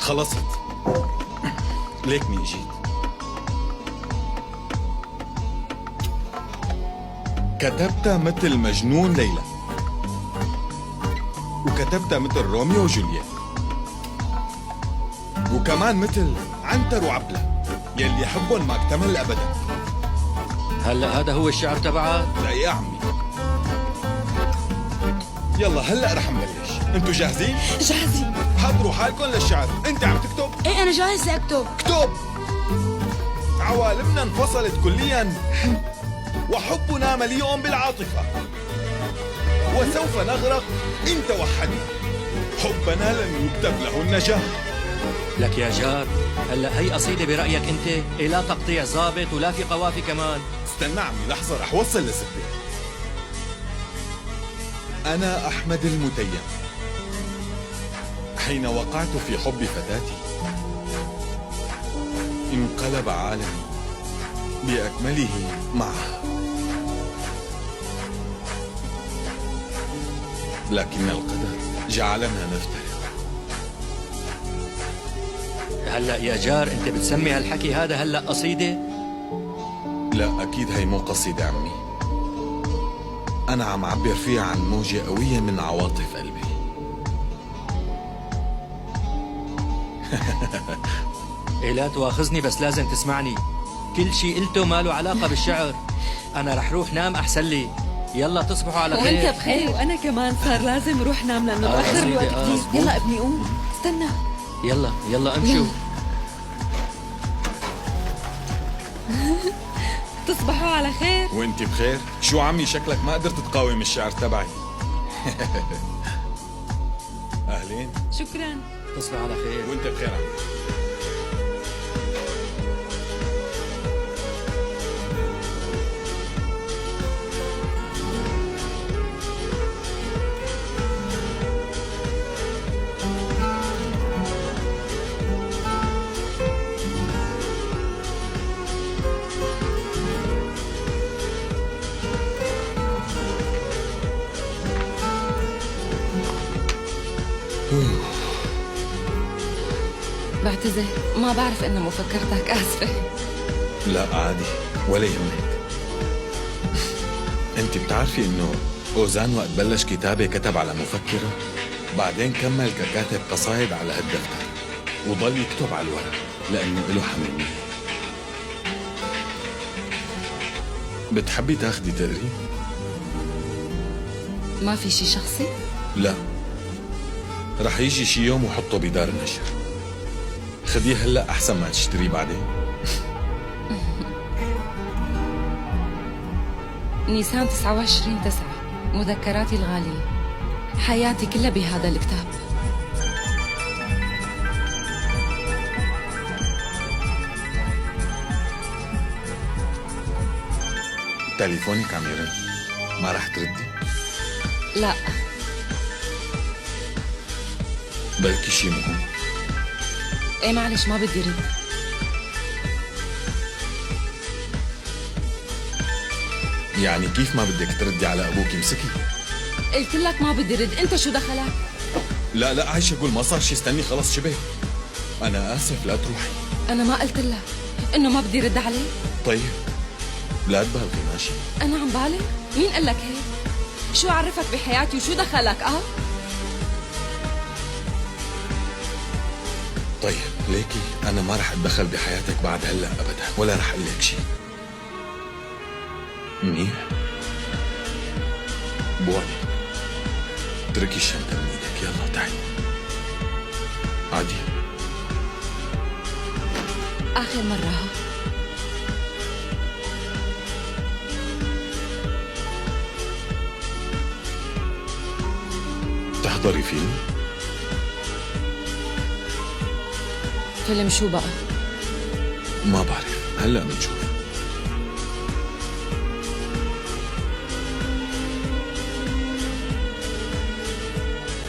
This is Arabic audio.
خلصت. ليكني اجيت. كتبتها مثل مجنون ليلى، وكتبتها مثل روميو وجولييت، وكمان مثل عنتر وعبلة يلي يحبهم ما اكتمل ابدا. هلا هذا هو الشعر تبعك؟ لا يا عمي. يلا هلا رح نبلش، انتوا جاهزين؟ جاهزين. حضروا حالكم للشعر. انت عم تكتب؟ ايه انا جاهزة اكتب. اكتب. عوالمنا انفصلت كليا وحبنا مليء بالعاطفة، وسوف نغرق إن توحدنا. حبنا لن يكتب له النجاح. لك يا جار، هلا هي قصيدة برأيك انت؟ إيه لا تقطيع ظابط ولا في قوافي كمان. استنى عمي لحظة رح وصل لستة. أنا أحمد المتيم، حين وقعت في حب فتاتي انقلب عالمي بأكمله معها، لكن القدر جعلنا نفترق. هلا يا جار انت بتسمي هالحكي هذا هلا قصيدة؟ لا أكيد هي مو قصيدة عمي، أنا عم عبر فيها عن موجة قوية من عواطف قلبي. إيه لا تواخذني بس لازم تسمعني، كل شي قلته ما له علاقة بالشعر. أنا رح روح نام أحسن لي. يلا تصبحوا على خير. وانت بخير. وانا كمان صار لازم روح نام لانه تاخر قصيدة، الوقت كثير. مظبوط. يلا ابني قوم. استنى. يلا امشوا. تصبحوا على خير. وانت بخير؟ شو عمي شكلك ما قدرت تقاوم الشعر تبعي. أهلين. شكرا. تصبح على خير. وانت بخير عمي. بعتذر، ما بعرف انه مفكرتك. اسفة. لا عادي ولا يهمك. انت بتعرفي انه اوزان وقت بلش كتابة كتب على مفكرة، بعدين كمل ككاتب قصايد على هالدفتر وضل يكتب على الورق لانه له حميمية. بتحبي تاخدي تقريب؟ ما في شي شخصي؟ لا، رح يجي شي يوم وحطه بدار النشر. خديه هلا احسن ما تشتريه بعدين. نيسان 29/9. مذكراتي الغالية، حياتي كلها بهذا الكتاب. تليفونك عم يرن، ما رح تردي؟ لا. بلكي شي مهم. ايه معلش ما بدي رد. يعني كيف ما بدك تردي على ابوك؟ امسكي. قلت لك ما بدي رد، انت شو دخلك؟ لا عايشة قول ما صار شي، استني خلص شبه. انا اسف لا تروحي. انا ما قلت لك انه ما بدي رد عليه؟ طيب لا تبالغي ماشي. انا عم بالغ؟ مين قال لك هيك؟ شو عرفك بحياتي وشو دخلك؟ طيب ليكي انا ما رح اتدخل بحياتك بعد هلا ابدا، ولا رح اقول لك شيء. منيح؟ بوعدي. اتركي الشنطة من ايدك، يلا تعي. عادي. اخر مرة تحضري فيلم؟ فيلم شو بقى؟ ما بعرف، هلا بنشوف.